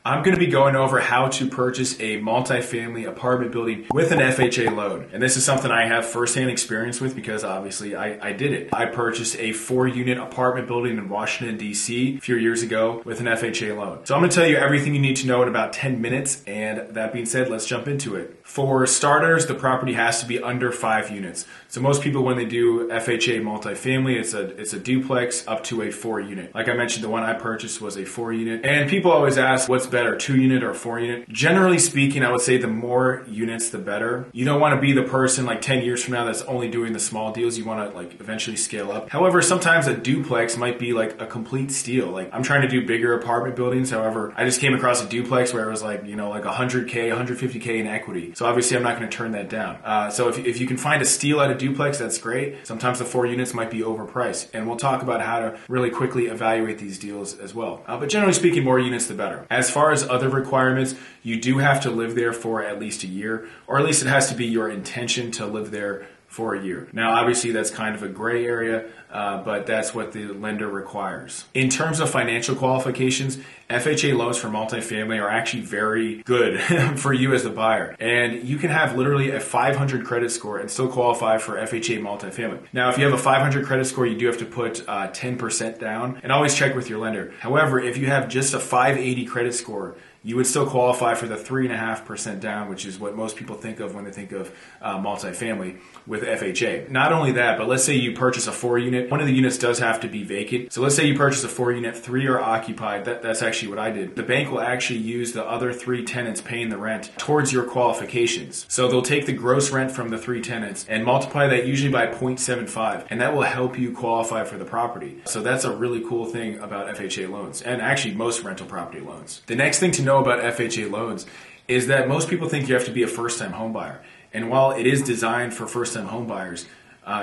I'm going to be going over how to purchase a multifamily apartment building with an FHA loan. And this is something I have firsthand experience with because obviously I did it. I purchased a 4-unit apartment building in Washington, D.C. a few years ago with an FHA loan. So I'm going to tell you everything you need to know in about 10 minutes. And that being said, let's jump into it. For starters, the property has to be under 5 units. So most people, when they do FHA multifamily, it's a duplex up to a 4-unit. Like I mentioned, the one I purchased was a 4-unit. And people always ask, what's better, 2-unit or 4-unit? Generally speaking, I would say the more units, the better. You don't want to be the person like 10 years from now that's only doing the small deals. You want to like eventually scale up. However, sometimes a duplex might be like a complete steal. Like I'm trying to do bigger apartment buildings. However, I just came across a duplex where it was like, like 100K, 150K in equity. So obviously I'm not going to turn that down. So if you can find a steal at a duplex, that's great. Sometimes the 4 units might be overpriced. And we'll talk about how to really quickly evaluate these deals as well. But generally speaking, more units, the better. As far as other requirements, you do have to live there for at least a year, or at least it has to be your intention to live there for a year. Now, obviously, that's kind of a gray area, but that's what the lender requires. In terms of financial qualifications, FHA loans for multifamily are actually very good for you as the buyer. And you can have literally a 500 credit score and still qualify for FHA multifamily. Now, if you have a 500 credit score, you do have to put 10% down, and always check with your lender. However, if you have just a 580 credit score, you would still qualify for the 3.5% down, which is what most people think of when they think of multifamily with FHA. Not only that, but let's say you purchase a 4-unit. One of the units does have to be vacant. So let's say you purchase a 4-unit, 3 are occupied. That's actually what I did. The bank will actually use the other 3 tenants paying the rent towards your qualifications. So they'll take the gross rent from the 3 tenants and multiply that usually by 0.75, and that will help you qualify for the property. So that's a really cool thing about FHA loans, and actually most rental property loans. The next thing to know about FHA loans is that most people think you have to be a first-time home buyer. And while it is designed for first-time home buyers,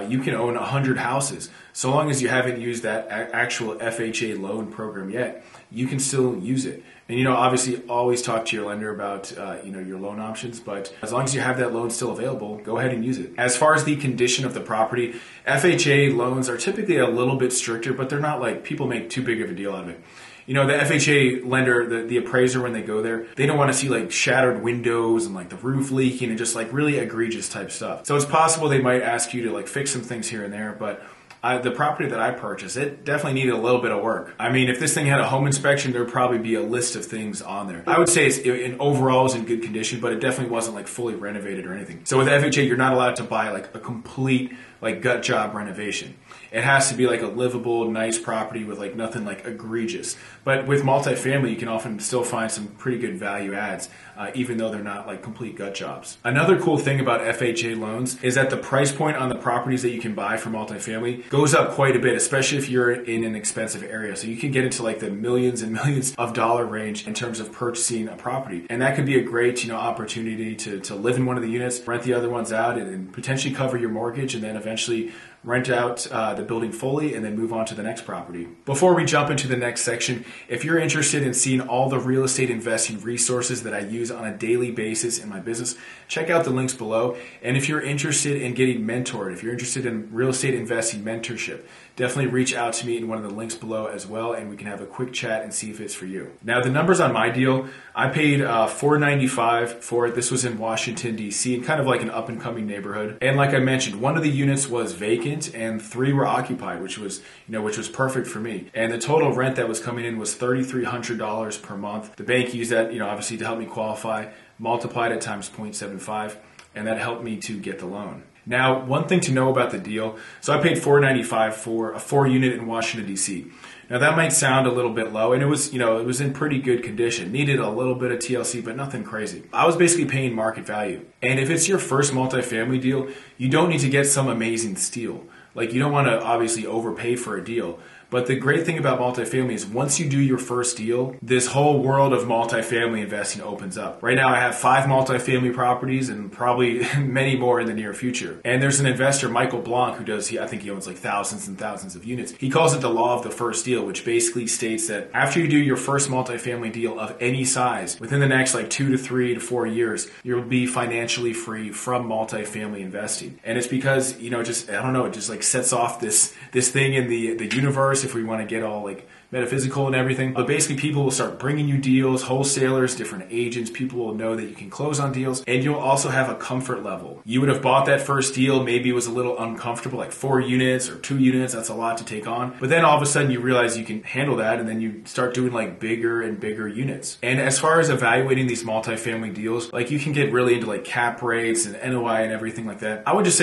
you can own 100 houses. So long as you haven't used that actual FHA loan program yet, you can still use it. And obviously always talk to your lender about your loan options, but as long as you have that loan still available, go ahead and use it. As far as the condition of the property, FHA loans are typically a little bit stricter, but they're not like people make too big of a deal out of it. The FHA lender, the appraiser, when they go there, they don't want to see like shattered windows and like the roof leaking and just like really egregious type stuff. So it's possible they might ask you to like fix some things here and there, but the property that I purchased, it definitely needed a little bit of work. I mean, if this thing had a home inspection, there would probably be a list of things on there. I would say overall is in good condition, but it definitely wasn't like fully renovated or anything. So with FHA, you're not allowed to buy like a complete like gut job renovation. It has to be like a livable, nice property with like nothing like egregious. But with multifamily, you can often still find some pretty good value adds, even though they're not like complete gut jobs. Another cool thing about FHA loans is that the price point on the properties that you can buy for multifamily goes up quite a bit, especially if you're in an expensive area. So you can get into like the millions and millions of dollar range in terms of purchasing a property. And that could be a great, opportunity to live in one of the units, rent the other ones out, and potentially cover your mortgage, and then eventually rent out the building fully and then move on to the next property. Before we jump into the next section, if you're interested in seeing all the real estate investing resources that I use on a daily basis in my business, check out the links below. And if you're interested in getting mentored, if you're interested in real estate investing mentorship, definitely reach out to me in one of the links below as well, and we can have a quick chat and see if it's for you. Now, the numbers on my deal, I paid $495 for it. This was in Washington, D.C., kind of like an up-and-coming neighborhood. And like I mentioned, one of the units was vacant and 3 were occupied, which was perfect for me. And the total rent that was coming in was $3,300 per month. The bank used that, obviously to help me qualify, multiplied it times 0.75, and that helped me to get the loan. Now, one thing to know about the deal, so I paid $495 for a 4-unit in Washington, D.C. Now, that might sound a little bit low, and it was in pretty good condition. Needed a little bit of TLC, but nothing crazy. I was basically paying market value. And if it's your first multifamily deal, you don't need to get some amazing steal. Like, you don't want to obviously overpay for a deal. But the great thing about multifamily is once you do your first deal, this whole world of multifamily investing opens up. Right now I have 5 multifamily properties and probably many more in the near future. And there's an investor, Michael Blanc, who I think he owns like thousands and thousands of units. He calls it the law of the first deal, which basically states that after you do your first multifamily deal of any size, within the next like 2 to 3 to 4 years, you'll be financially free from multifamily investing. And it's because, it just like sets off this thing in the universe, if we want to get all like metaphysical and everything. But basically people will start bringing you deals, wholesalers, different agents. People will know that you can close on deals, and you'll also have a comfort level. You would have bought that first deal. Maybe it was a little uncomfortable, like 4 units or 2 units. That's a lot to take on. But then all of a sudden you realize you can handle that, and then you start doing like bigger and bigger units. And as far as evaluating these multifamily deals, like you can get really into like cap rates and NOI and everything like that. I would just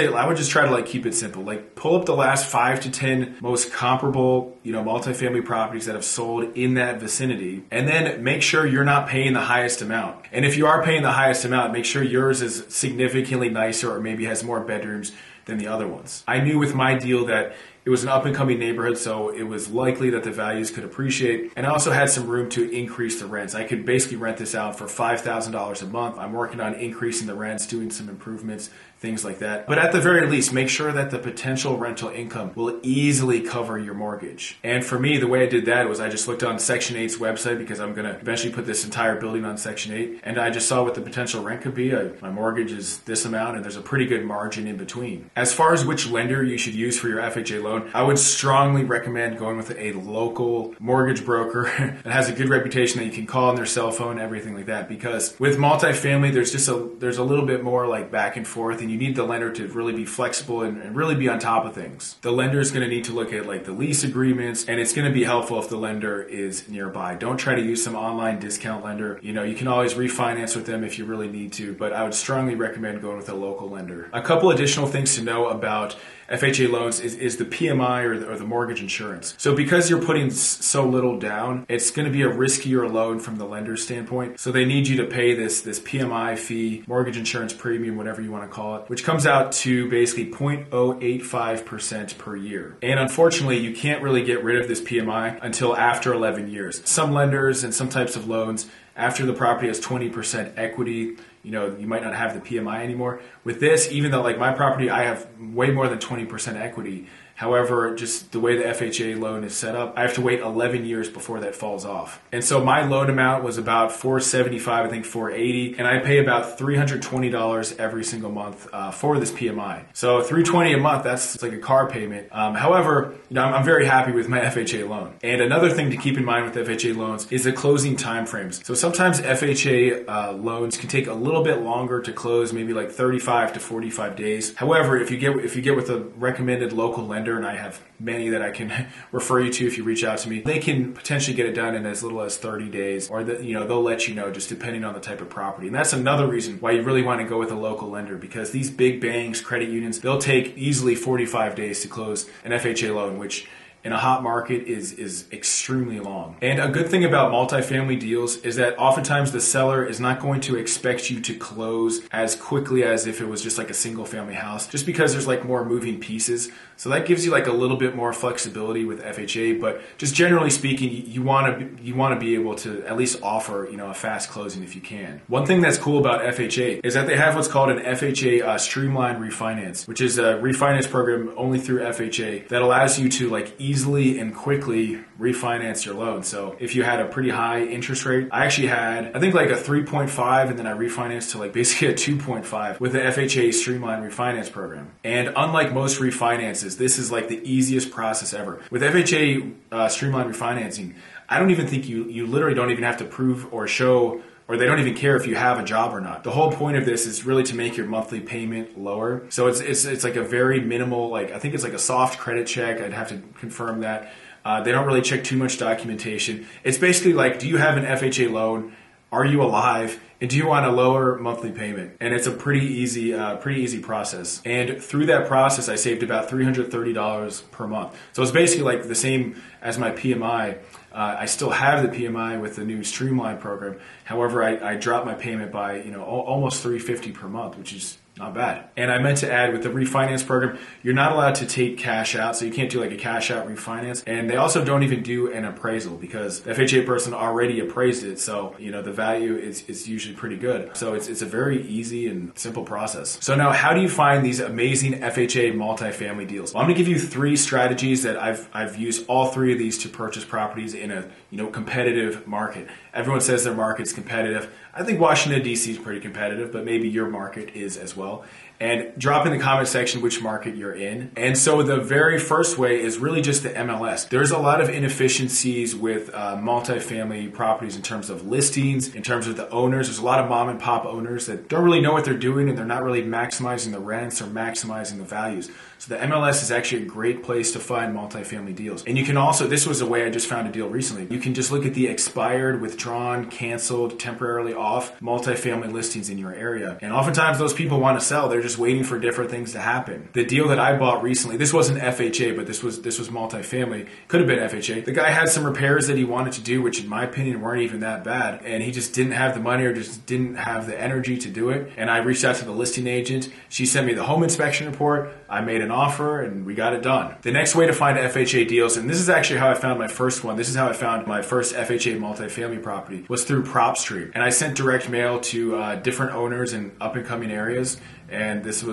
try to like keep it simple. Like pull up the last 5 to 10 most comparable, multifamily properties that have sold in that vicinity, and then make sure you're not paying the highest amount. And if you are paying the highest amount, make sure yours is significantly nicer or maybe has more bedrooms than the other ones. I knew with my deal that it was an up-and-coming neighborhood, so it was likely that the values could appreciate. And I also had some room to increase the rents. I could basically rent this out for $5,000 a month. I'm working on increasing the rents, doing some improvements, things like that. But at the very least, make sure that the potential rental income will easily cover your mortgage. And for me, the way I did that was I just looked on Section 8's website, because I'm going to eventually put this entire building on Section 8. And I just saw what the potential rent could be. My mortgage is this amount, and there's a pretty good margin in between. As far as which lender you should use for your FHA loan, I would strongly recommend going with a local mortgage broker that has a good reputation that you can call on their cell phone, everything like that. Because with multifamily, there's a little bit more like back and forth, and you need the lender to really be flexible and really be on top of things. The lender is going to need to look at like the lease agreements, and it's going to be helpful if the lender is nearby. Don't try to use some online discount lender. You can always refinance with them if you really need to, but I would strongly recommend going with a local lender. A couple additional things to know about FHA loans is the PMI or the mortgage insurance. So because you're putting so little down, it's going to be a riskier loan from the lender's standpoint. So they need you to pay this PMI fee, mortgage insurance premium, whatever you want to call it, which comes out to basically 0.085% per year. And unfortunately, you can't really get rid of this PMI until after 11 years. Some lenders and some types of loans, after the property has 20% equity, you might not have the PMI anymore. With this, even though like my property, I have way more than 20% equity. However, just the way the FHA loan is set up, I have to wait 11 years before that falls off. And so my loan amount was about $475, I think $480, and I pay about $320 every single month for this PMI. So $320 a month, that's like a car payment. However, I'm very happy with my FHA loan. And another thing to keep in mind with FHA loans is the closing timeframes. So sometimes FHA loans can take a little bit longer to close, maybe like 35 to 45 days. However, if you get with a recommended local lender, and I have many that I can refer you to if you reach out to me, they can potentially get it done in as little as 30 days, or they'll let you know just depending on the type of property. And that's another reason why you really want to go with a local lender, because these big banks, credit unions, they'll take easily 45 days to close an FHA loan, which in a hot market is extremely long. And a good thing about multifamily deals is that oftentimes the seller is not going to expect you to close as quickly as if it was just like a single family house, just because there's like more moving pieces. So that gives you like a little bit more flexibility with FHA, but just generally speaking, you want to be able to at least offer, a fast closing if you can. One thing that's cool about FHA is that they have what's called an FHA streamlined refinance, which is a refinance program only through FHA that allows you to like easily and quickly refinance your loan. So if you had a pretty high interest rate, I actually had, I think like a 3.5, and then I refinanced to like basically a 2.5 with the FHA streamlined refinance program. And unlike most refinances, this is like the easiest process ever. With FHA streamlined refinancing, I don't even think you literally don't even have to prove or show, or they don't even care if you have a job or not. The whole point of this is really to make your monthly payment lower. So it's like a very minimal, like I think it's like a soft credit check. I'd have to confirm that. They don't really check too much documentation. It's basically like, do you have an FHA loan? Are you alive? And do you want a lower monthly payment? And it's a pretty easy process. And through that process, I saved about $330 per month. So it's basically like the same as my PMI. I still have the PMI with the new Streamline program. However, I dropped my payment by almost $350 per month, which is not bad. And I meant to add, with the refinance program, you're not allowed to take cash out, so you can't do like a cash out refinance. And they also don't even do an appraisal, because the FHA person already appraised it, so the value is usually pretty good. So it's a very easy and simple process. So now, how do you find these amazing FHA multifamily deals? Well, I'm going to give you 3 strategies that I've used all 3 of these to purchase properties in a competitive market. Everyone says their market's competitive. I think Washington, D.C. is pretty competitive, but maybe your market is as well. and drop in the comment section which market you're in. And so the very first way is really just the MLS. There's a lot of inefficiencies with multifamily properties in terms of listings, in terms of the owners. There's a lot of mom and pop owners that don't really know what they're doing, and they're not really maximizing the rents or maximizing the values. So the MLS is actually a great place to find multifamily deals. And you can also, this was a way I just found a deal recently. You can just look at the expired, withdrawn, canceled, temporarily off multifamily listings in your area. And oftentimes those people want to sell. They're just waiting for different things to happen. The deal that I bought recently, this wasn't FHA, but this was multifamily. Could have been FHA. The guy had some repairs that he wanted to do, which in my opinion weren't even that bad. And he just didn't have the money or just didn't have the energy to do it. And I reached out to the listing agent. She sent me the home inspection report. I made an offer and we got it done. The next way to find FHA deals, and this is actually how I found my first one. This is how I found my first FHA multifamily property, was through PropStream. And I sent direct mail to different owners in up and coming areas. And this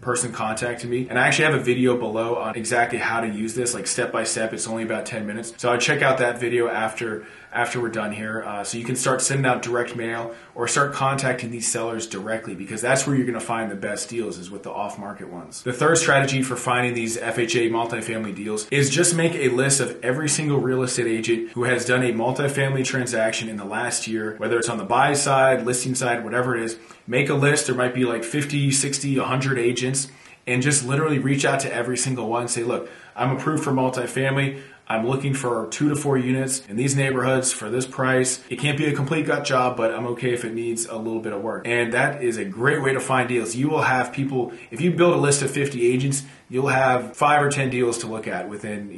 person contacted me, and I actually have a video below on exactly how to use this, like step by step. It's only about 10 minutes. So I'd check out that video after we're done here. So you can start sending out direct mail or start contacting these sellers directly, because that's where you're going to find the best deals, is with the off-market ones. The third strategy for finding these FHA multifamily deals is just make a list of every single real estate agent who has done a multifamily transaction in the last year, whether it's on the buy side, listing side, whatever it is. Make a list. There might be like 50, 60, 100 agents, and just literally reach out to every single one and say, look, I'm approved for multifamily. I'm looking for 2 to 4 units in these neighborhoods for this price. It can't be a complete gut job, but I'm okay if it needs a little bit of work. And that is a great way to find deals. You will have people, if you build a list of 50 agents, you'll have 5 or 10 deals to look at within,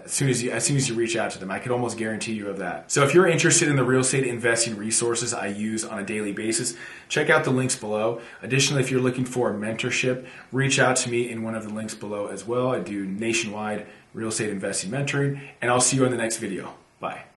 as soon as you reach out to them. I could almost guarantee you of that. So if you're interested in the real estate investing resources I use on a daily basis, check out the links below. Additionally, if you're looking for mentorship, reach out to me in one of the links below as well. I do nationwide real estate investing mentoring, and I'll see you in the next video. Bye.